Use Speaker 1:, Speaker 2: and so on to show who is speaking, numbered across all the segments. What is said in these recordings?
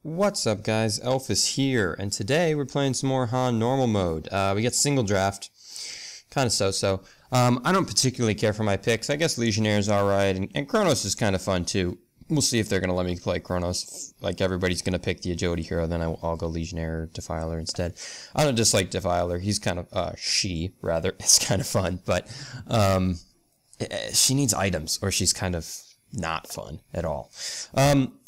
Speaker 1: What's up guys, Elfis here, and today we're playing some more Han normal mode. We get single draft, kind of so-so. I don't particularly care for my picks. I guess Legionnaire's alright, and Kronos is kind of fun too. We'll see if they're going to let me play Kronos. Like everybody's going to pick the agility hero, then I'll go Legionnaire or Defiler instead. I don't dislike Defiler, he's kind of, she, rather, it's kind of fun, but, she needs items, or she's kind of not fun at all.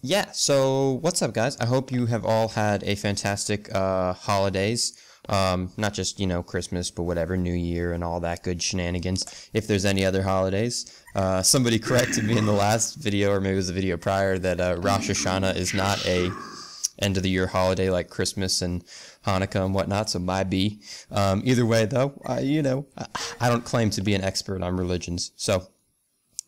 Speaker 1: Yeah, so what's up guys? I hope you have all had a fantastic holidays. Not just, you know, Christmas, but whatever, New Year and all that good shenanigans. If there's any other holidays. Somebody corrected me in the last video, or maybe it was the video prior, that Rosh Hashanah is not a end of the year holiday like Christmas and Hanukkah and whatnot, so might be. Either way though, you know, I don't claim to be an expert on religions, so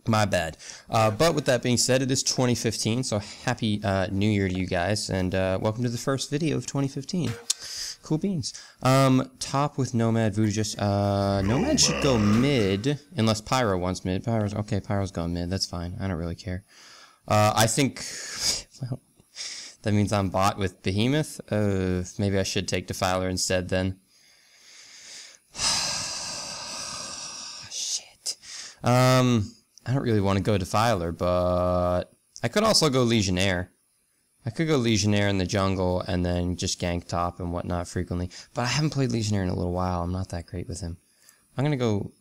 Speaker 1: my bad. But with that being said, it is 2015, so happy New Year to you guys, and welcome to the first video of 2015. Cool beans. Top with Nomad, Voodoo just, Nomad should go mid, unless Pyro wants mid. Pyro's going mid, that's fine, I don't really care. I think, well, that means I'm bot with Behemoth. Maybe I should take Defiler instead then. Shit. I don't really want to go Defiler, but I could also go Legionnaire. I could go Legionnaire in the jungle and then just gank top and whatnot frequently. But I haven't played Legionnaire in a little while. I'm not that great with him. I'm going to go...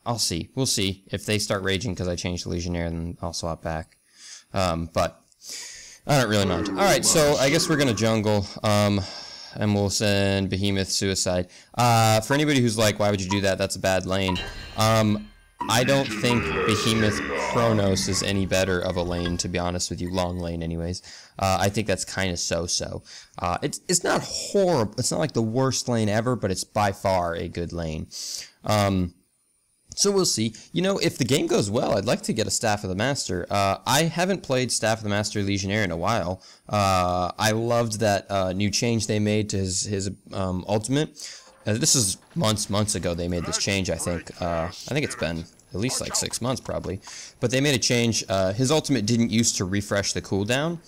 Speaker 1: I'll see. We'll see. If they start raging because I changed to Legionnaire, then I'll swap back. But I don't really mind. Alright, so I guess we're going to jungle. And we'll send Behemoth Suicide. For anybody who's like, why would you do that? That's a bad lane. I don't think Behemoth Kronos is any better of a lane, to be honest with you. Long lane, anyways. I think that's kind of so-so. It's not horrible. It's not like the worst lane ever, but it's by far a good lane. So we'll see. You know, if the game goes well, I'd like to get a Staff of the Master. I haven't played Staff of the Master Legionnaire in a while. I loved that new change they made to his ultimate. This is months ago they made this change, I think. I think it's been at least like 6 months probably. But they made a change. His ultimate didn't used to refresh the cooldown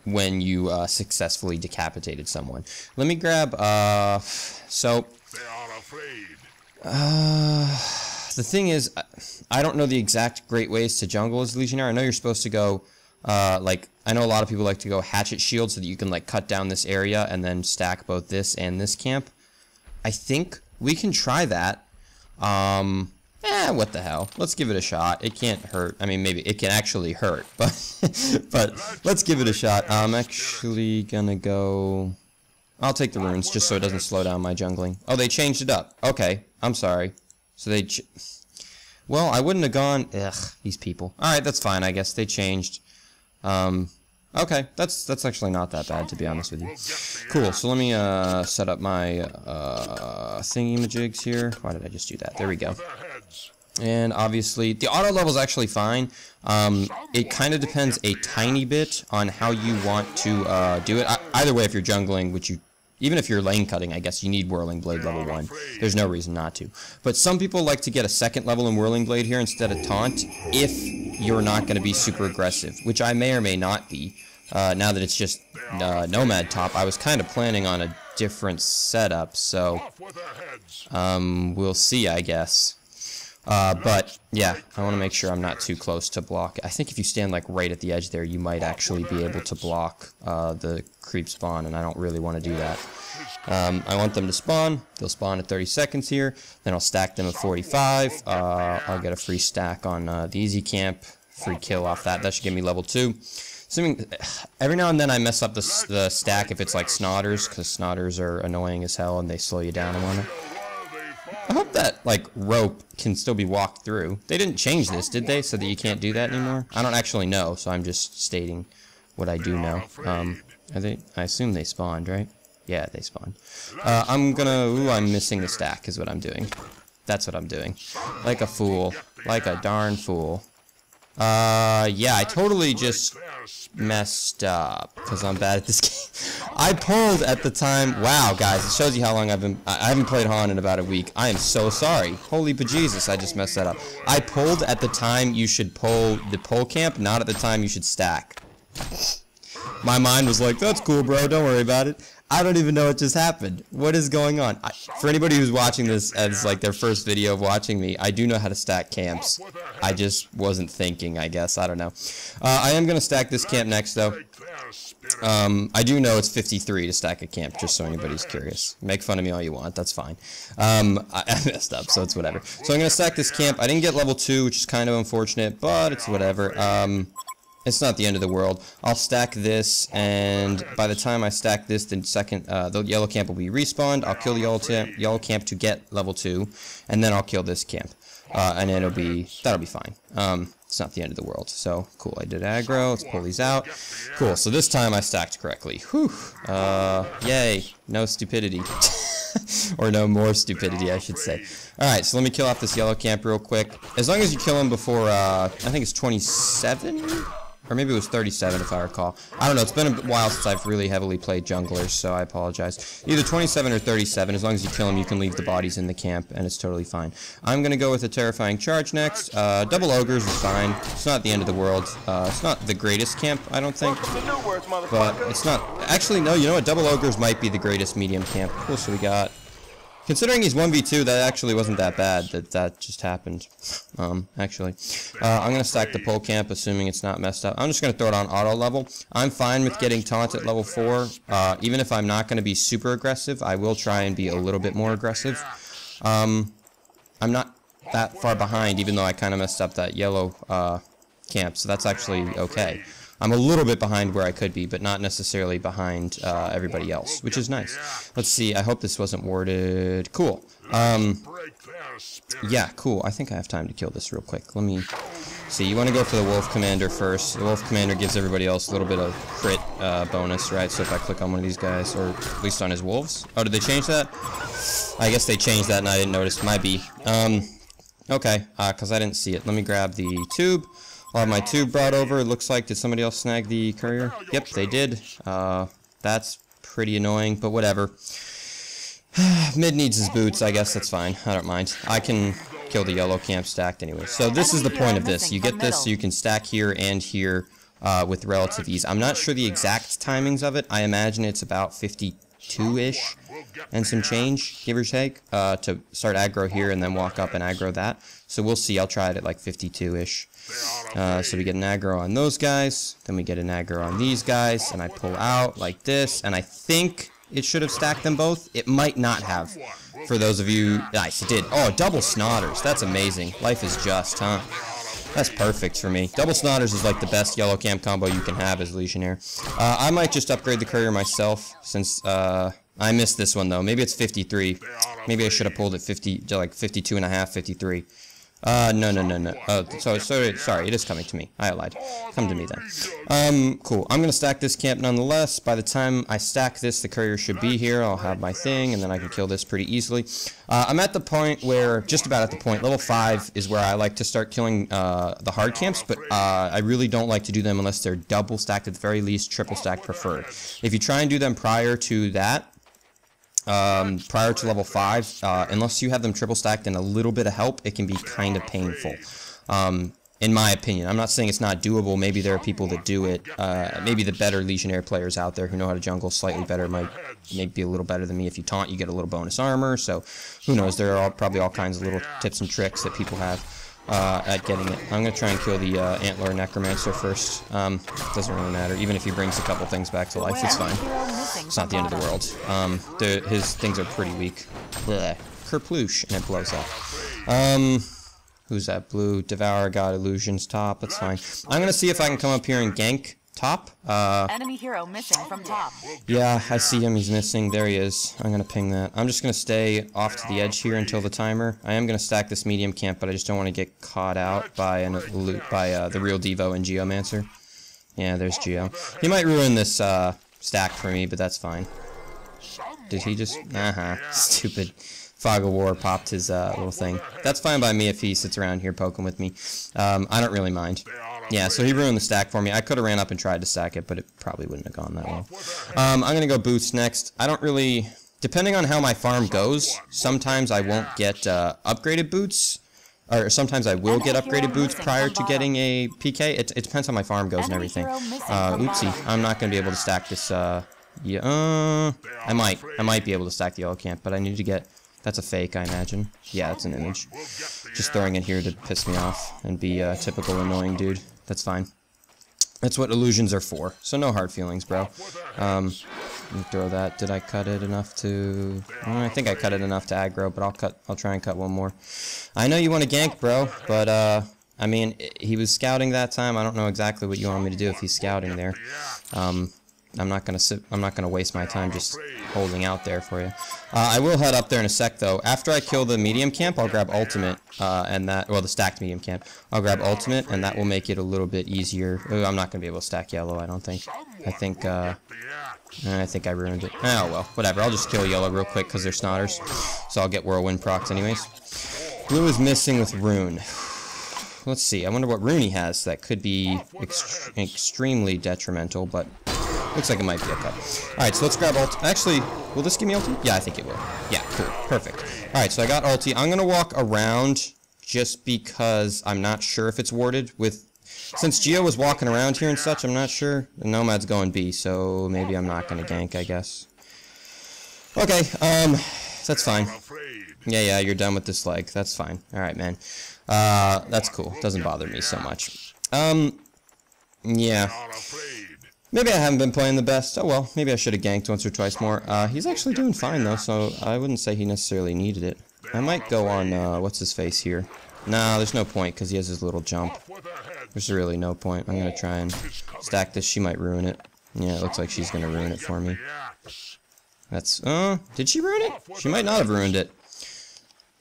Speaker 1: when you successfully decapitated someone. Let me grab, so... the thing is, I don't know the exact great ways to jungle as Legionnaire. I know you're supposed to go... like, I know a lot of people like to go Hatchet Shield so that you can, like, cut down this area and then stack both this and this camp. I think we can try that. What the hell. Let's give it a shot. It can't hurt. I mean, maybe it can actually hurt, but, but let's give it a shot. I'm actually gonna go... I'll take the runes just so it doesn't slow down my jungling. Oh, they changed it up. Okay, I'm sorry. So they... Well, I wouldn't have gone... Ugh, these people. Alright, that's fine, I guess. They changed... Okay, that's actually not that bad, to be honest with you. Cool, so let me, set up my, thingy-majigs here. Why did I just do that? There we go. And obviously, the auto level's actually fine. It kind of depends a tiny bit on how you want to, do it. Either way, if you're jungling, which you... Even if you're lane cutting, I guess you need Whirling Blade level 1. There's no reason not to. But some people like to get a second level in Whirling Blade here instead of Taunt, if you're not going to be super aggressive, which I may or may not be. Now that it's just Nomad top, I was kind of planning on a different setup, so we'll see, I guess. But yeah, I want to make sure I'm not too close to block. I think if you stand like right at the edge there, you might actually be able to block the creep spawn, and I don't really want to do that. I want them to spawn. They'll spawn at 30 seconds here. Then I'll stack them at 45. I'll get a free stack on the easy camp. Free kill off that. That should give me level 2. Assuming every now and then I mess up the stack if it's like Snotters, because Snotters are annoying as hell and they slow you down and whatnot. I hope that, like, rope can still be walked through. They didn't change this, did they? So that you can't do that anymore? I don't actually know, so I'm just stating what I do know. I assume they spawned, right? Yeah, they spawned. I'm gonna... Ooh, I'm missing the stack is what I'm doing. That's what I'm doing. Like a fool. Like a darn fool. Yeah, I totally just messed up because I'm bad at this game. I pulled at the time. Wow, guys, it shows you how long I haven't played Han in about a week. I am so sorry. Holy bejesus, I just messed that up. I pulled at the time you should pull the pull camp, not at the time you should stack. My mind was like, that's cool, bro. Don't worry about it. I don't even know what just happened. What is going on? For anybody who's watching this as like their first video of watching me, I do know how to stack camps. I just wasn't thinking, I guess. I don't know. I am going to stack this camp next, though. I do know it's 53 to stack a camp, just so anybody's curious. Make fun of me all you want, that's fine. I messed up, so it's whatever. So I'm going to stack this camp. I didn't get level 2, which is kind of unfortunate, but it's whatever. It's not the end of the world. I'll stack this, and by the time I stack this, the yellow camp will be respawned. I'll kill the yellow camp to get level 2, and then I'll kill this camp. And that'll be fine. It's not the end of the world. So, cool, I did aggro. Let's pull these out. Cool, so this time I stacked correctly. Whew. Yay. No stupidity. Or no more stupidity, I should say. Alright, so let me kill off this yellow camp real quick. As long as you kill him before, I think it's 27? Or maybe it was 37 if I recall. I don't know, it's been a while since I've really heavily played junglers, so I apologize. Either 27 or 37, as long as you kill them, you can leave the bodies in the camp, and it's totally fine. I'm gonna go with a terrifying charge next. Double ogres is fine. It's not the end of the world. It's not the greatest camp, I don't think. But it's not... Actually, no, you know what? Double ogres might be the greatest medium camp. Cool, so we got... Considering he's 1v2, that actually wasn't that bad that just happened, actually. I'm going to stack the pole camp, assuming it's not messed up. I'm just going to throw it on auto level. I'm fine with getting taunt at level 4. Even if I'm not going to be super aggressive, I will try and be a little bit more aggressive. I'm not that far behind, even though I kind of messed up that yellow camp, so that's actually okay. I'm a little bit behind where I could be, but not necessarily behind everybody else, which is nice. Let's see, I hope this wasn't warded. Cool. Yeah, cool. I think I have time to kill this real quick. Let me see. You want to go for the Wolf Commander first. The Wolf Commander gives everybody else a little bit of crit bonus, right? So if I click on one of these guys, or at least on his wolves. Oh, did they change that? I guess they changed that and I didn't notice. Might be. Okay, because I didn't see it. Let me grab the tube. I'll have my tube brought over. It looks like, did somebody else snag the courier? Yep, they did. That's pretty annoying, but whatever. Mid needs his boots, I guess that's fine. I don't mind. I can kill the yellow camp stacked anyway. So this is the point of this. You get this so you can stack here and here with relative ease. I'm not sure the exact timings of it. I imagine it's about 52-ish and some change, give or take, to start aggro here and then walk up and aggro that. So we'll see. I'll try it at like 52-ish. So we get an aggro on those guys, then we get an aggro on these guys, and I pull out like this, and I think it should have stacked them both. It might not have, for those of you... Nice, it did. Oh, double snotters. That's amazing. Life is just, huh? That's perfect for me. Double snotters is like the best yellow camp combo you can have as Legionnaire. I might just upgrade the courier myself, since I missed this one, though. Maybe it's 53. Maybe I should have pulled it 50, like 52 and a half, 53. No. Oh, sorry, it is coming to me. I lied. Come to me then. Cool. I'm gonna stack this camp nonetheless. By the time I stack this, the courier should be here. I'll have my thing, and then I can kill this pretty easily. I'm at the point where, just about at the point, level 5 is where I like to start killing the hard camps, but I really don't like to do them unless they're double stacked at the very least, triple stacked preferred. If you try and do them prior to that, prior to level 5, unless you have them triple stacked and a little bit of help, it can be kind of painful, in my opinion. I'm not saying it's not doable. Maybe there are people that do it. Maybe the better Legionnaire players out there who know how to jungle slightly better might maybe be a little better than me. If you taunt, you get a little bonus armor, so who knows. There are probably all kinds of little tips and tricks that people have at getting it. I'm going to try and kill the Antler Necromancer first. Doesn't really matter. Even if he brings a couple things back to life, it's fine. It's not the end of the world. His things are pretty weak. Blech. Kerploosh, and it blows up. Who's that? Blue. Devour God Illusions top. That's fine. I'm going to see if I can come up here and gank top.
Speaker 2: Enemy hero missing from top.
Speaker 1: Yeah, I see him. He's missing. There he is. I'm going to ping that. I'm just going to stay off to the edge here until the timer. I am going to stack this medium camp, but I just don't want to get caught out by the real Devo and Geomancer. Yeah, there's Geo. He might ruin this stack for me, but that's fine. Did he just... Stupid. Fog of War popped his little thing. That's fine by me if he sits around here poking with me. I don't really mind. Yeah, so he ruined the stack for me. I could have ran up and tried to stack it, but it probably wouldn't have gone that well. I'm going to go boots next. I don't really... Depending on how my farm goes, sometimes I won't get upgraded boots. or sometimes I will get upgraded boots prior to getting a PK. It depends how my farm goes and everything. Oopsie, I'm not going to be able to stack this, yeah, I might be able to stack the yellow camp, but I need to get, that's a fake, I imagine. Yeah, that's an image. Just throwing it here to piss me off and be a typical annoying dude. That's fine. That's what illusions are for, so no hard feelings, bro. Let me throw that. Did I cut it enough to... I think I cut it enough to aggro, but I'll try and cut one more. I know you want to gank, bro, but, I mean, he was scouting that time. I don't know exactly what you want me to do if he's scouting there. I'm not gonna waste my time just holding out there for you. I will head up there in a sec, though. After I kill the medium camp, I'll grab ultimate, and that, well, the stacked medium camp. I'll grab ultimate, and that will make it a little bit easier. Ooh, I'm not gonna be able to stack yellow, I don't think. I think I ruined it. Oh, well, whatever. I'll just kill yellow real quick, because they're snotters. So I'll get whirlwind procs anyways. Blue is missing with rune. Let's see. I wonder what rune he has that could be extremely detrimental, but... looks like it might be a cut. Alright, so let's grab ulti. Actually, will this give me ulti? Yeah, I think it will. Yeah, cool. Perfect. Alright, so I got ulti. I'm going to walk around just because I'm not sure if it's warded with... Since Geo was walking around here and such, I'm not sure. The Nomad's going B, so maybe I'm not going to gank, I guess. Okay, that's fine. Yeah, you're done with this leg. That's fine. Alright, man. That's cool. Doesn't bother me so much. Yeah. Maybe I haven't been playing the best. Oh well, maybe I should have ganked once or twice more. He's actually doing fine though, so I wouldn't say he necessarily needed it. I might go on, what's his face here. Nah, there's no point, because he has his little jump. There's really no point. I'm gonna try and stack this. She might ruin it. Yeah, it looks like she's gonna ruin it for me. That's, did she ruin it? She might not have ruined it.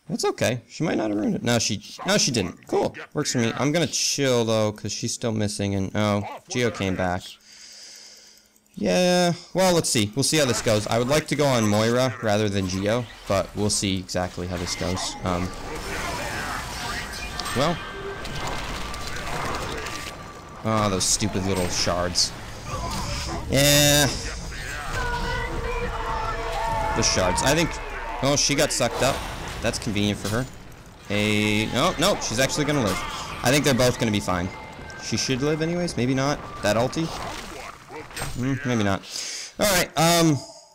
Speaker 1: That's okay. She might not have ruined it. No, she didn't. Cool. Works for me. I'm gonna chill though, because she's still missing, and, oh, Geo came back. Yeah, well, let's see. We'll see how this goes. I would like to go on Moira rather than Geo, but we'll see exactly how this goes. Well. Oh, those stupid little shards. Yeah. The shards. I think... oh, she got sucked up. That's convenient for her. No, she's actually gonna live. I think they're both gonna be fine. She should live anyways, maybe not. That ulti? Maybe not. Alright,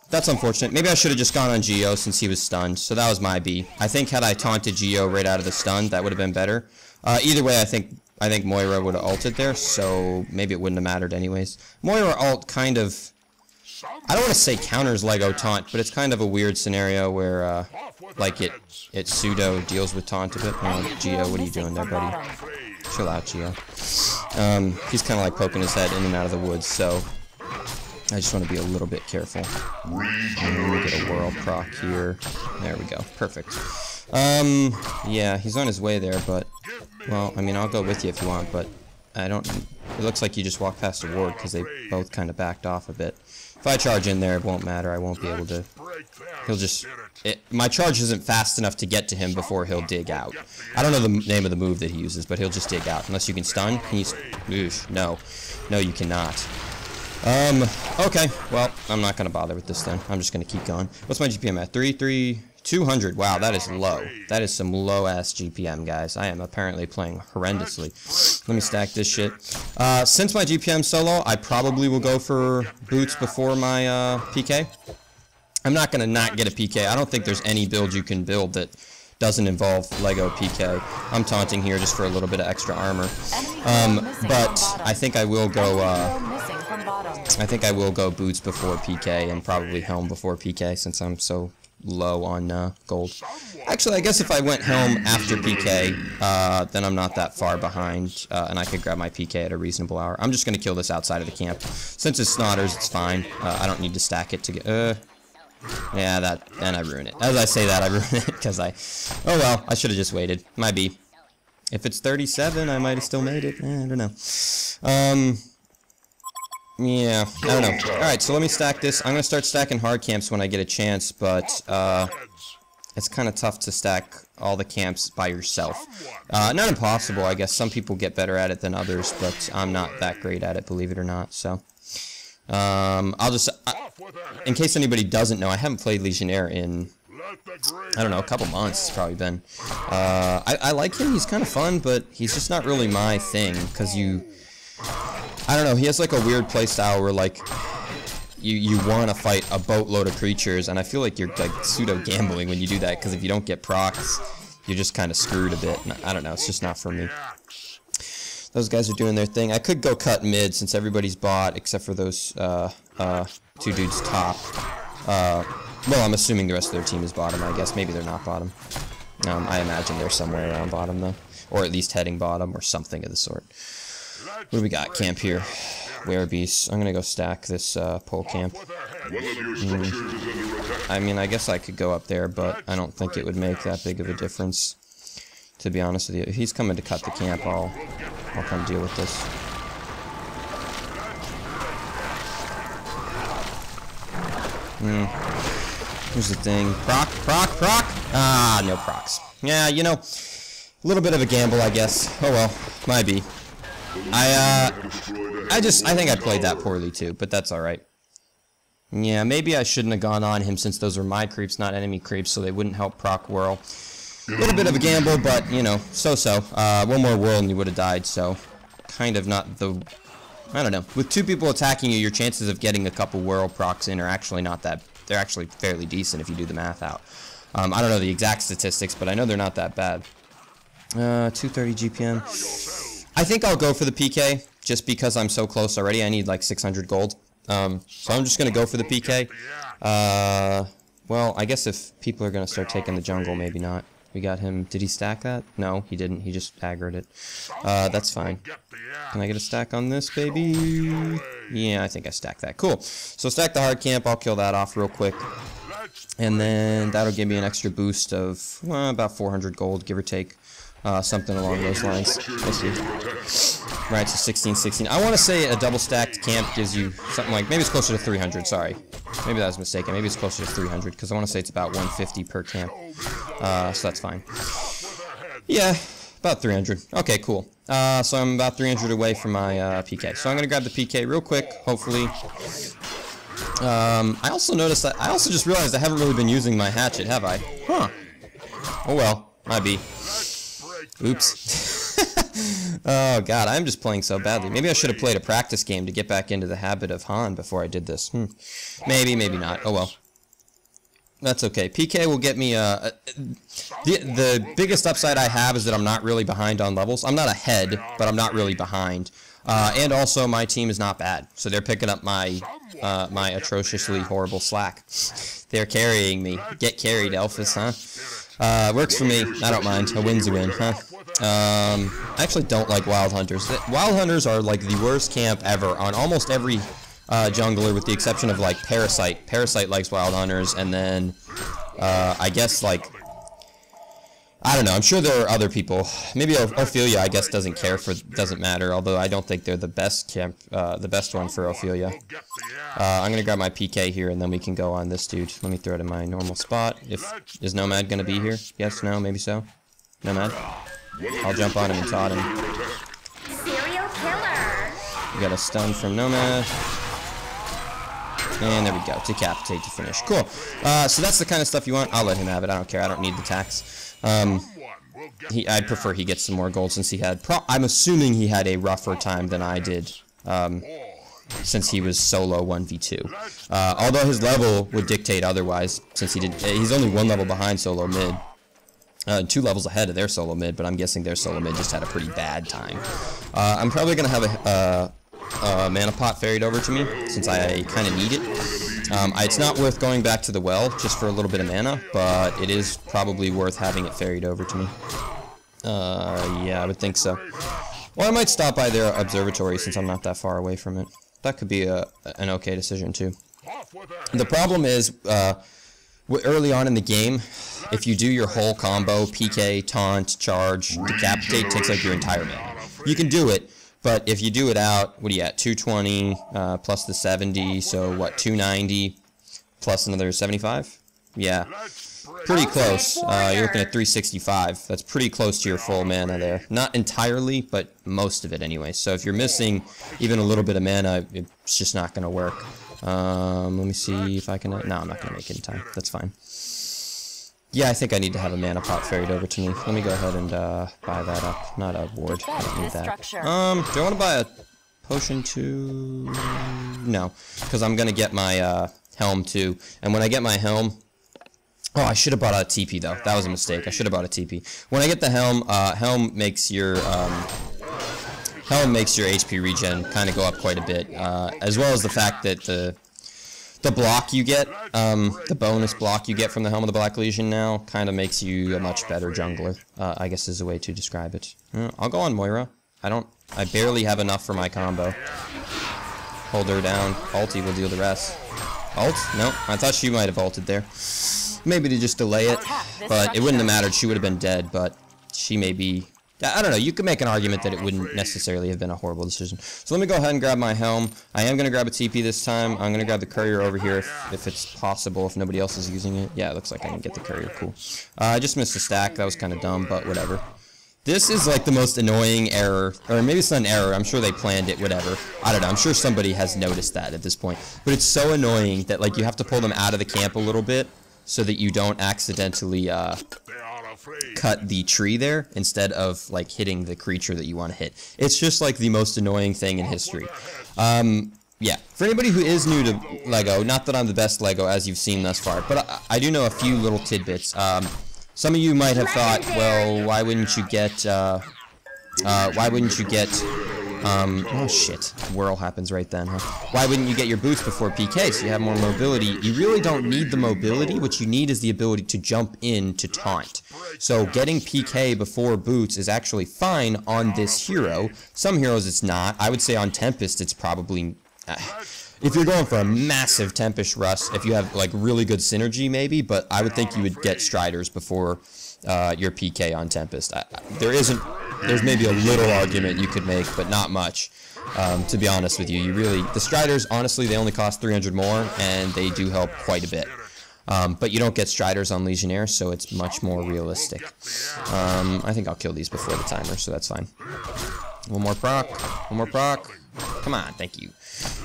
Speaker 1: that's unfortunate. Maybe I should have just gone on Geo since he was stunned. So that was my B. I think had I taunted Geo right out of the stun, that would have been better. Either way, I think Moira would have ulted there, so maybe it wouldn't have mattered anyways. Moira ult kind of... I don't want to say counters Lego taunt, but it's kind of a weird scenario where, like, it pseudo deals with taunt a bit. Oh, Geo, what are you doing there, buddy? Chill out, Geo. He's kind of like poking his head in and out of the woods, so... I just want to be a little bit careful. Let me get a whirl proc here. There we go. Perfect. Yeah, he's on his way there, but... well, I mean, I'll go with you if you want, but... I don't... it looks like you just walked past a ward, because they both kind of backed off a bit. If I charge in there, it won't matter. I won't be able to... he'll just... my charge isn't fast enough to get to him before he'll dig out. I don't know the name of the move that he uses, but he'll just dig out. Unless you can stun. Can you... oof, no. No, you cannot. Okay, well, I'm not gonna bother with this then. I'm just gonna keep going. What's my GPM at? 200. Wow, that is low. That is some low-ass GPM, guys. I am apparently playing horrendously. Let me stack this shit. Since my GPM's so low, I probably will go for boots before my, PK. I'm not gonna not get a PK. I don't think there's any build you can build that doesn't involve Lego PK. I'm taunting here just for a little bit of extra armor. But I think I will go, boots before PK and probably helm before PK since I'm so low on gold. Actually, I guess if I went helm after PK, then I'm not that far behind, and I could grab my PK at a reasonable hour. I'm just going to kill this outside of the camp. Since it's snotters, it's fine. I don't need to stack it to get... yeah, and I ruin it. As I say that, I ruin it because oh well, I should have just waited. Might be. If it's 37, I might have still made it. I don't know. Yeah, I don't know. Alright, so let me stack this. I'm going to start stacking hard camps when I get a chance, but it's kind of tough to stack all the camps by yourself. Not impossible, I guess. Some people get better at it than others, but I'm not that great at it, believe it or not, so... I'll just... in case anybody doesn't know, I haven't played Legionnaire in I don't know, a couple months it's probably been. I like him, he's kind of fun, but he's just not really my thing, because I don't know, he has like a weird play style where like, you want to fight a boatload of creatures, and I feel like you're like pseudo-gambling when you do that, because if you don't get procs, you're just kind of screwed a bit. And I don't know, it's just not for me. Those guys are doing their thing. I could go cut mid since everybody's bot, except for those two dudes top. Well, I'm assuming the rest of their team is bottom, I guess. Maybe they're not bottom. I imagine they're somewhere around bottom, though. Or at least heading bottom, or something of the sort. What do we got? Camp here. Werebeast. I'm gonna go stack this pole camp. I mean, I guess I could go up there, but I don't think it would make that big of a difference. To be honest with you, if he's coming to cut the camp, I'll come deal with this. Here's the thing. Proc. Ah, no procs. Yeah, you know, a little bit of a gamble, I guess. Oh well, might be. I think I played that poorly too, but that's alright. Yeah, maybe I shouldn't have gone on him since those are my creeps, not enemy creeps, so they wouldn't help proc whirl. A little bit of a gamble, but, you know, so-so. One more whirl and you would have died, so kind of not the... I don't know. With two people attacking you, your chances of getting a couple whirl procs in are actually not that... They're actually fairly decent if you do the math out. I don't know the exact statistics, but I know they're not that bad. 230 GPM. I think I'll go for the PK, just because I'm so close already. I need like 600 gold. So I'm just going to go for the PK. Well, I guess if people are going to start taking the jungle, maybe not. We got him. Did he stack that? No, he didn't. He just aggroed it. That's fine. Can I get a stack on this, baby? Yeah, I think I stacked that. Cool. So stack the hard camp. I'll kill that off real quick. And then that'll give me an extra boost of about 400 gold, give or take. Something along those lines. Let's see. Right, so 16. I want to say a double stacked camp gives you something like, maybe it's closer to 300, sorry. Maybe that was mistaken. Maybe it's closer to 300, because I want to say it's about 150 per camp. So that's fine. Yeah, about 300. Okay, cool. So I'm about 300 away from my PK. So I'm going to grab the PK real quick, hopefully. I also noticed that, I also just realized I haven't really been using my hatchet, have I? Huh. Oh well, might be. Oops. Oh god, I'm just playing so badly. Maybe I should have played a practice game to get back into the habit of Han before I did this. Maybe, maybe not. Oh well. That's okay. PK will get me the biggest upside I have is that I'm not really behind on levels. I'm not ahead, but I'm not really behind. And also my team is not bad. So they're picking up my my atrociously horrible slack. They're carrying me. Get carried, Elfis, huh? Works for me. I don't mind. A win's a win, huh? I actually don't like Wild Hunters. Wild Hunters are like the worst camp ever on almost every jungler, with the exception of like Parasite. Parasite likes Wild Hunters, and then I guess like, I don't know. I'm sure there are other people. Maybe Ophelia, I guess, doesn't matter. Although I don't think they're the best camp, the best one for Ophelia. I'm gonna grab my PK here, and then we can go on this dude. Let me throw it in my normal spot. Is Nomad gonna be here? Yes, no, maybe so. Nomad. I'll jump on him and taunt him.
Speaker 2: Serial killer.
Speaker 1: We got a stun from Nomad. And there we go. Decapitate to finish. Cool. So that's the kind of stuff you want. I'll let him have it. I don't care. I don't need the tax. I'd prefer he gets some more gold since he had... I'm assuming he had a rougher time than I did. Since he was solo 1v2. Although his level would dictate otherwise, since he's only one level behind solo mid. 2 levels ahead of their solo mid, but I'm guessing their solo mid just had a pretty bad time. I'm probably going to have a mana pot ferried over to me, since I kind of need it. It's not worth going back to the well just for a little bit of mana, but it is probably worth having it ferried over to me. Yeah, I would think so. Or I might stop by their observatory since I'm not that far away from it. That could be an okay decision too. The problem is, early on in the game, if you do your whole combo, PK, taunt, charge, decapitate, takes like your entire mana. You can do it, but if you do it out, what are you at? 220 plus the 70, so what, 290 plus another 75? Yeah, pretty close. You're looking at 365. That's pretty close to your full mana there. Not entirely, but most of it anyway. So if you're missing even a little bit of mana, it's just not going to work. Let me see if I can... No, I'm not going to make it in time. That's fine. Yeah, I think I need to have a mana pot ferried over to me. Let me go ahead and buy that up. Not a ward. I don't need that. Do I want to buy a potion too? No, because I'm gonna get my helm too. And when I get my helm, oh, I should have bought a TP though. That was a mistake. I should have bought a TP. When I get the helm, helm makes your HP regen kind of go up quite a bit, as well as the fact that the block you get, the bonus block you get from the Helm of the Black Legion now, kind of makes you a much better jungler, I guess is a way to describe it. I'll go on Moira. I barely have enough for my combo. Hold her down. Ulti will deal the rest. Ult? No, I thought she might have ulted there. Maybe to just delay it, but it wouldn't have mattered. She would have been dead, but she may be... I don't know, you could make an argument that it wouldn't necessarily have been a horrible decision. So let me go ahead and grab my helm. I am going to grab a TP this time. I'm going to grab the courier over here if it's possible, if nobody else is using it. Yeah, it looks like I can get the courier, cool. I just missed a stack, that was kind of dumb, but whatever. This is like the most annoying error, or maybe it's not an error, I'm sure they planned it, whatever. I don't know, I'm sure somebody has noticed that at this point. But it's so annoying that like you have to pull them out of the camp a little bit so that you don't accidentally cut the tree there instead of like hitting the creature that you want to hit. It's just like the most annoying thing in history. Yeah, for anybody who is new to Lego, not that I'm the best Lego as you've seen thus far, but I do know a few little tidbits. Some of you might have thought, well, why wouldn't you get oh shit, whirl happens right then, huh? Why wouldn't you get your boots before PK so you have more mobility? You really don't need the mobility. What you need is the ability to jump in to taunt. So getting PK before boots is actually fine on this hero. Some heroes it's not. I would say on Tempest it's probably... if you're going for a massive Tempest rush, if you have like really good synergy maybe, but I would think you would get Striders before your PK on Tempest. There's maybe a little argument you could make, but not much, to be honest with you. The Striders, honestly, they only cost 300 more, and they do help quite a bit. But you don't get Striders on Legionnaire, so it's much more realistic. I think I'll kill these before the timer, so that's fine. One more proc. Come on, thank you.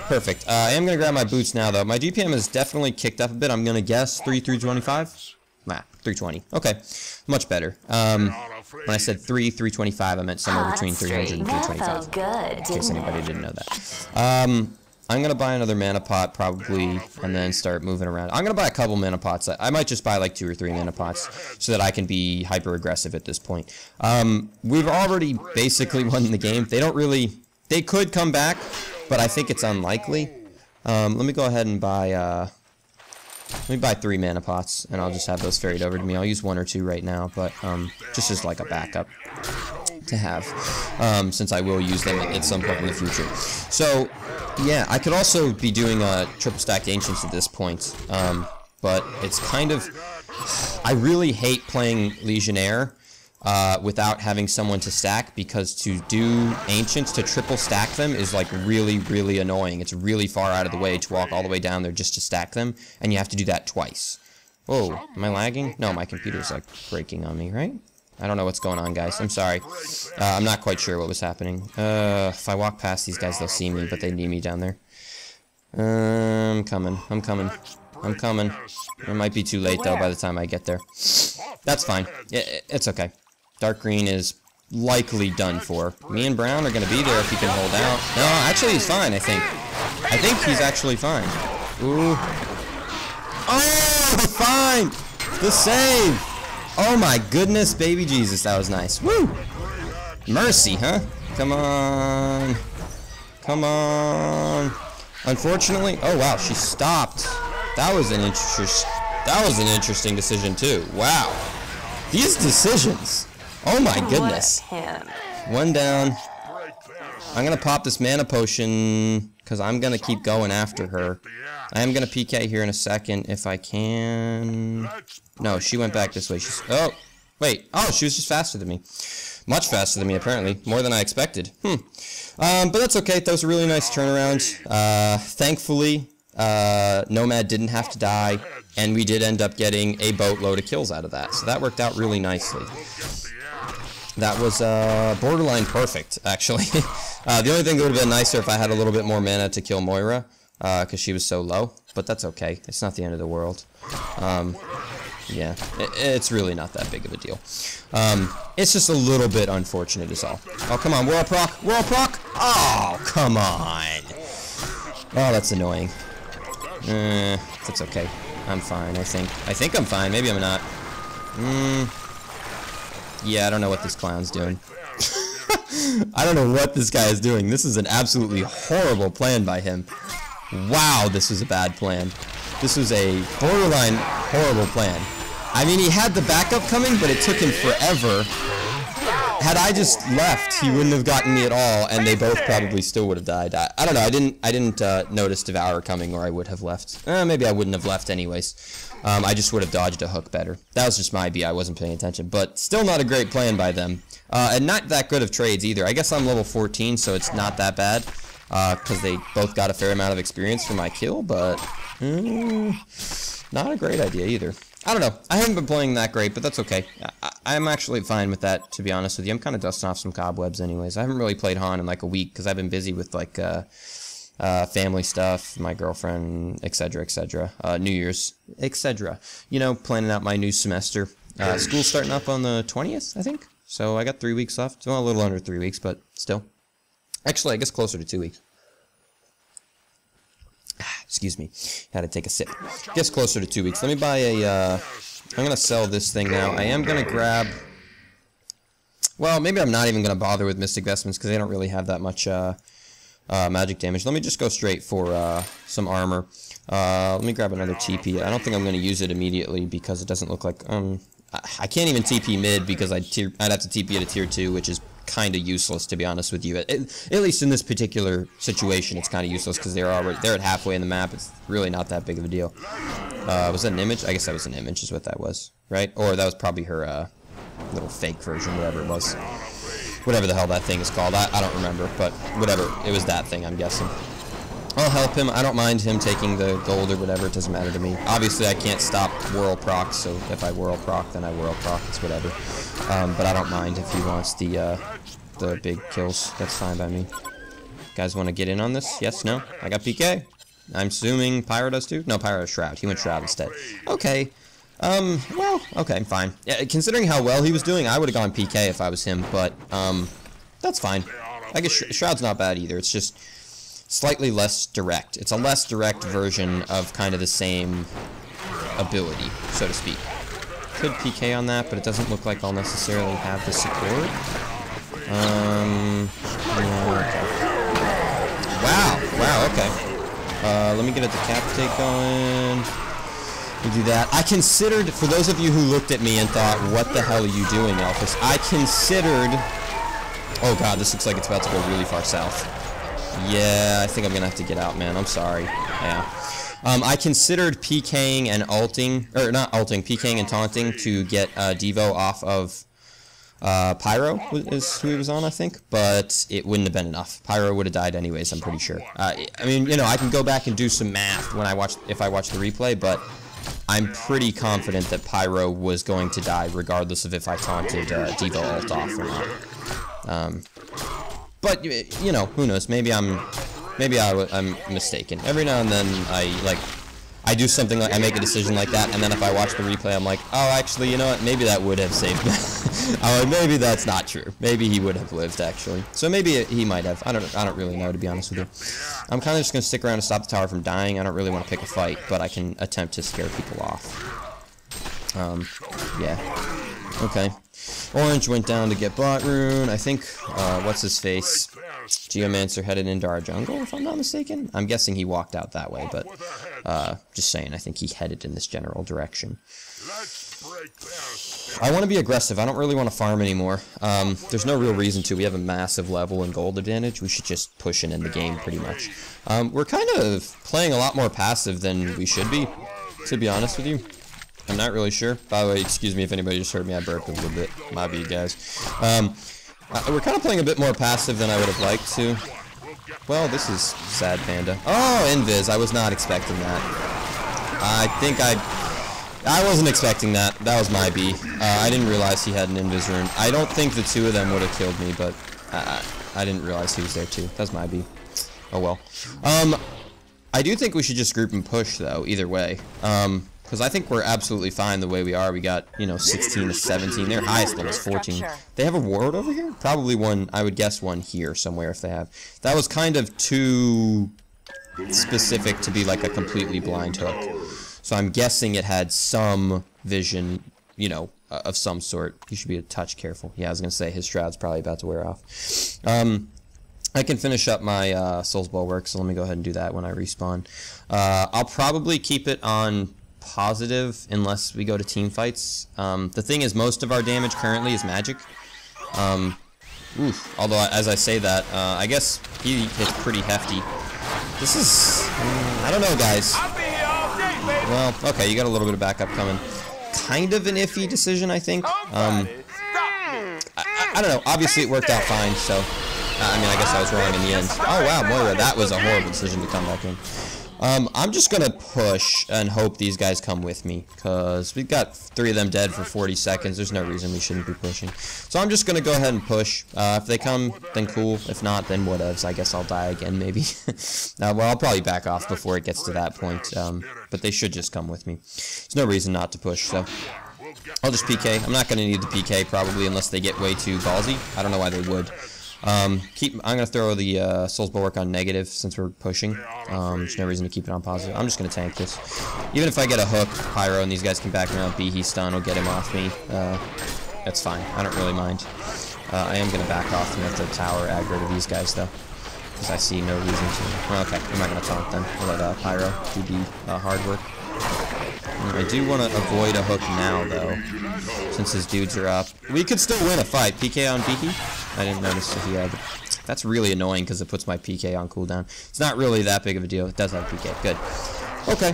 Speaker 1: Perfect. I am going to grab my boots now, though. My GPM has definitely kicked up a bit. I'm going to guess 325? Nah, 320. Okay, much better. When I said 325, I meant somewhere between 300 and 325. In case anybody didn't know that. I'm going to buy another mana pot, probably, and then start moving around. I'm going to buy a couple mana pots. I might just buy like 2 or 3 mana pots so that I can be hyper-aggressive at this point. We've already basically won the game. They could come back, but I think it's unlikely. Let me go ahead and buy... let me buy 3 mana pots, and I'll just have those ferried over to me. I'll use 1 or 2 right now, but just as like a backup to have, since I will use them at some point in the future. So, yeah, I could also be doing triple stacked Ancients at this point, but it's kind of... I really hate playing Legionnaire without having someone to stack, because to do Ancients, to triple stack them is like really, really annoying. It's really far out of the way to walk all the way down there just to stack them, and you have to do that twice. Whoa, am I lagging? No, my computer's like breaking on me, right? I don't know what's going on, guys. I'm sorry. I'm not quite sure what was happening. If I walk past these guys, they'll see me, but they need me down there. I'm coming. It might be too late, though, by the time I get there. That's fine. It's okay. Dark green is likely done for. Me and Brown are going to be there if he can hold out. No, actually he's fine, I think. I think he's actually fine. Ooh. Oh, fine! The save! Oh my goodness, baby Jesus, that was nice. Woo! Mercy, huh? Come on. Come on. Unfortunately, oh wow, she stopped. That was an interesting decision too. Wow. These decisions. Oh my goodness. One down. I'm going to pop this mana potion because I'm going to keep going after her. I am going to PK here in a second if I can. No, she went back this way. Oh, wait. Oh, she was just faster than me. Much faster than me, apparently. More than I expected. But that's okay. That was a really nice turnaround. Thankfully, Nomad didn't have to die, and we did end up getting a boatload of kills out of that. So that worked out really nicely. That was borderline perfect, actually. The only thing that would have been nicer if I had a little bit more mana to kill Moira, because she was so low. But that's okay. It's not the end of the world. Yeah, it's really not that big of a deal. It's just a little bit unfortunate is all. Oh, come on, world proc! World proc! Oh, come on! Oh, that's annoying. That's okay. I'm fine, I think. I think I'm fine. Maybe I'm not. Yeah, I don't know what this clown's doing. I don't know what this guy is doing. This is an absolutely horrible plan by him. Wow, this was a bad plan. This was a borderline horrible plan. I mean, he had the backup coming, but it took him forever. Had I just left, he wouldn't have gotten me at all, and they both probably still would have died. I don't know. I didn't notice Devour coming, or I would have left. Maybe I wouldn't have left anyways. I just would have dodged a hook better. That was just my B. I wasn't paying attention, but still not a great plan by them. And not that good of trades either. I guess I'm level 14, so it's not that bad, because they both got a fair amount of experience for my kill, but not a great idea either. I don't know. I haven't been playing that great, but that's okay. I'm actually fine with that, to be honest with you. I'm kind of dusting off some cobwebs anyways. I haven't really played Han in like a week, because I've been busy with like family stuff, my girlfriend, etc., etc., New Year's, etc. You know, planning out my new semester. School's starting up on the 20th, I think. So I got 3 weeks left. Well, a little under 3 weeks, but still. Actually, I guess closer to 2 weeks. Excuse me. Had to take a sip. Guess closer to 2 weeks. Let me buy a, I'm going to sell this thing now. I am going to grab, well, maybe I'm not even going to bother with Mystic Vestments because they don't really have that much magic damage. Let me just go straight for some armor. Let me grab another TP. I don't think I'm going to use it immediately because it doesn't look like, I can't even TP mid because I'd have to TP at a tier 2, which is kind of useless, to be honest with you. At least in this particular situation, it's kind of useless because they're at halfway in the map. It's really not that big of a deal. Was that an image? I guess that was an image is what that was, right? Or that was probably her little fake version, whatever it was. Whatever the hell that thing is called. I don't remember, but whatever. It was that thing, I'm guessing. I'll help him. I don't mind him taking the gold or whatever. It doesn't matter to me. Obviously, I can't stop whirl proc, so if I whirl proc, then I whirl proc. It's whatever. But I don't mind if he wants the big kills. That's fine by me. Guys want to get in on this? Yes? No? I got PK. I'm assuming Pyro does too? No, Pyro has Shroud. He went Shroud instead. Okay. Well, okay, fine. Yeah, considering how well he was doing, I would have gone PK if I was him, but, that's fine. I guess Shroud's not bad either. It's just slightly less direct. It's a less direct version of kind of the same ability, so to speak. Could PK on that, but it doesn't look like I'll necessarily have the support. Yeah, okay. Wow, okay. Let me get a decapitate going. We do that. I considered, for those of you who looked at me and thought, what the hell are you doing, Elfis? I considered, oh god, this looks like it's about to go really far south. Yeah, I think I'm gonna have to get out, man. I'm sorry. Yeah. I considered PKing and ulting, or not ulting, PKing and taunting to get Devo off of Pyro is who he was on, I think, but it wouldn't have been enough. Pyro would have died anyways, I'm pretty sure. I mean, you know, I can go back and do some math when if I watch the replay, but I'm pretty confident that Pyro was going to die regardless of if I taunted Devo ult off or not. But you know, who knows? Maybe I'm mistaken. Every now and then I do something like I make a decision like that, and then if I watch the replay, I'm like, oh, actually, you know what? Maybe that would have saved me. I'm like, maybe that's not true. Maybe he would have lived actually. So maybe he might have. I don't really know, to be honest with you. I'm kind of just gonna stick around to stop the tower from dying. I don't really want to pick a fight, but I can attempt to scare people off. Yeah. Okay. Orange went down to get bot rune. I think, what's his face? Geomancer headed into our jungle, if I'm not mistaken. I'm guessing he walked out that way, but, just saying, I think he headed in this general direction. I want to be aggressive. I don't really want to farm anymore. There's no real reason to. We have a massive level and gold advantage. We should just push and end the game, pretty much. We're kind of playing a lot more passive than we should be, to be honest with you. I'm not really sure. By the way, excuse me if anybody just heard me. I burped a little bit. Might be you guys. We're kind of playing a bit more passive than I would have liked to. Well, this is sad, Panda. Oh, Invis. I was not expecting that. I wasn't expecting that. That was my B. I didn't realize he had an Invis rune. I don't think the two of them would have killed me, but I didn't realize he was there too. That's my B. Oh well. I do think we should just group and push, though, either way. Because I think we're absolutely fine the way we are. We got, you know, 16 to 17. Their highest level is 14. They have a ward over here? Probably one, I would guess one here somewhere if they have. That was kind of too specific to be like a completely blind hook. So I'm guessing it had some vision, you know, of some sort. You should be a touch careful. Yeah, I was going to say his shroud's probably about to wear off. I can finish up my Soul's Bulwark, so let me go ahead and do that when I respawn. I'll probably keep it on positive unless we go to team fights. The thing is, most of our damage currently is magic. Although, as I say that, I guess he hits pretty hefty. This is... I don't know, guys. Well, okay, you got a little bit of backup coming. Kind of an iffy decision, I think. I don't know. Obviously, it worked out fine, so... I mean, I guess I was wrong in the end. Oh, wow, Moira, that was a horrible decision to come back in. I'm just going to push and hope these guys come with me, because we've got 3 of them dead for 40 seconds. There's no reason we shouldn't be pushing. So I'm just going to go ahead and push. If they come, then cool. If not, then whatevs. I guess I'll die again, maybe. Well, I'll probably back off before it gets to that point, but they should just come with me. There's no reason not to push, so... I'll just PK. I'm not going to need the PK, probably, unless they get way too ballsy. I don't know why they would. I'm gonna throw the Soul's Bulwark on negative since we're pushing. There's no reason to keep it on positive. I'm just gonna tank this. Even if I get a hook, Pyro, and these guys can back me up, he stun will get him off me. That's fine. I don't really mind. I am gonna back off and let the tower aggro to these guys though, because I see no reason to. Well, okay, I'm not gonna taunt then. I'll let Pyro do the hard work. I do want to avoid a hook now, though, since his dudes are up. We could still win a fight. PK on Beaky? I didn't notice if he had... That's really annoying, because it puts my PK on cooldown. It's not really that big of a deal. It does have PK. Good. Okay.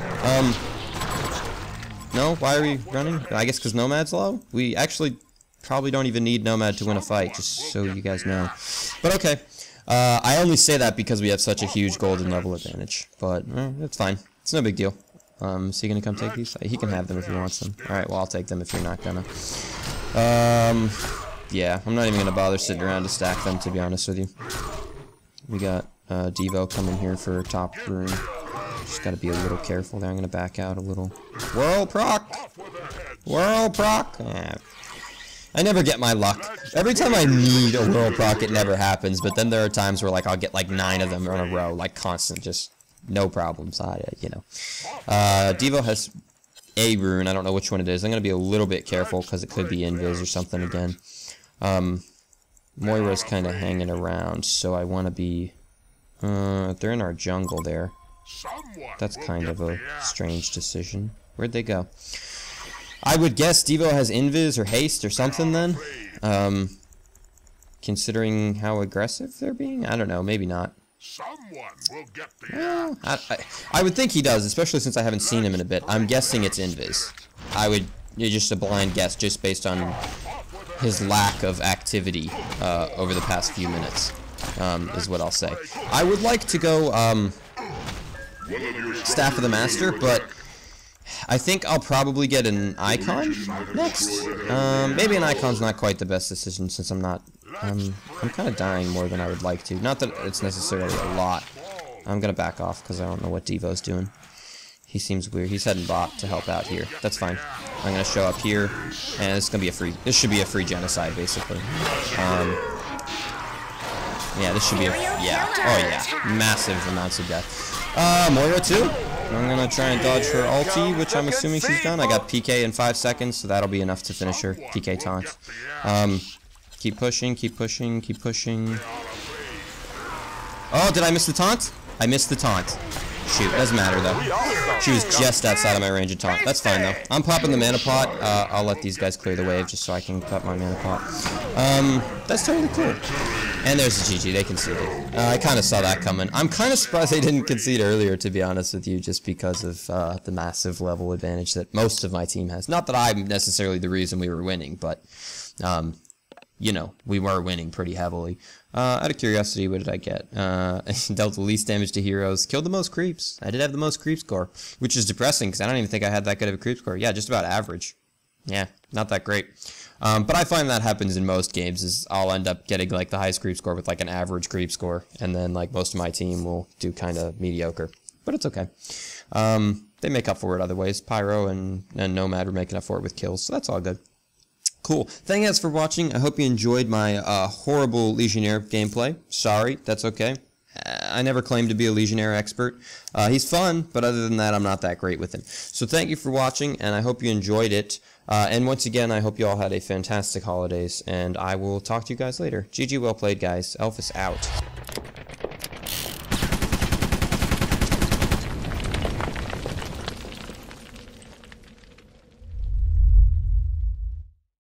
Speaker 1: No? Why are we running? I guess because Nomad's low? We actually probably don't even need Nomad to win a fight, just so you guys know. But okay. I only say that because we have such a huge golden level advantage. But, it's fine. It's no big deal. Is he gonna come take these? He can have them if he wants them. Alright, well, I'll take them if you're not gonna. Yeah, I'm not even gonna bother sitting around to stack them, to be honest with you. We got Devo coming here for top room. Just gotta be a little careful there. I'm gonna back out a little. Whirl proc! Whirl proc! Yeah. I never get my luck. Every time I need a whirl proc, it never happens, but then there are times where, like, I'll get, like, 9 of them in a row, like, constant, just... No problems, you know. Devo has a rune. I don't know which one it is. I'm going to be a little bit careful because it could be invis or something again. Moira's kind of hanging around, so I want to be... they're in our jungle there. That's kind of a strange decision. Where'd they go? I would guess Devo has invis or haste or something then. Considering how aggressive they're being? I don't know. Maybe not. Well, I would think he does, especially since I haven't seen him in a bit. I'm guessing it's invis. Just a blind guess, just based on his lack of activity over the past few minutes, is what I'll say. I would like to go Staff of the Master, but I think I'll probably get an Icon next. Maybe an Icon's not quite the best decision since I'm kind of dying more than I would like to. Not that it's necessarily a lot. I'm gonna back off because I don't know what Devo's doing. He seems weird. He's heading bot to help out here. That's fine. I'm gonna show up here, and it's gonna be a free. This should be a free genocide, basically. Yeah, this should be a. Yeah. Oh yeah. Massive amounts of death. Moira too. I'm gonna try and dodge her ulti, which I'm assuming she's done. I got PK in 5 seconds, so that'll be enough to finish her. PK taunt. Keep pushing, keep pushing, keep pushing. Oh, did I miss the taunt? I missed the taunt. Shoot, doesn't matter though. She was just outside of my range of taunt. That's fine though. I'm popping the mana pot. I'll let these guys clear the wave just so I can pop my mana pot. That's totally cool. And there's the GG. They conceded. I kind of saw that coming. I'm kind of surprised they didn't concede earlier, to be honest with you, just because of the massive level advantage that most of my team has. Not that I'm necessarily the reason we were winning, but you know, we were winning pretty heavily. Out of curiosity, what did I get? Dealt the least damage to heroes. Killed the most creeps. I did have the most creep score, which is depressing because I don't even think I had that good of a creep score. Yeah, just about average. Yeah, not that great. But I find that happens in most games, is I'll end up getting like the highest creep score with like an average creep score, and then like most of my team will do kind of mediocre. but it's okay. They make up for it other ways. Pyro and Nomad were making up for it with kills, so that's all good. Cool. Thank you guys for watching. I hope you enjoyed my horrible Legionnaire gameplay. Sorry, that's okay. I never claimed to be a Legionnaire expert. He's fun, but other than that, I'm not that great with him. So thank you for watching, and I hope you enjoyed it. And once again, I hope you all had a fantastic holidays, and I will talk to you guys later. GG, well played, guys. Elfis out.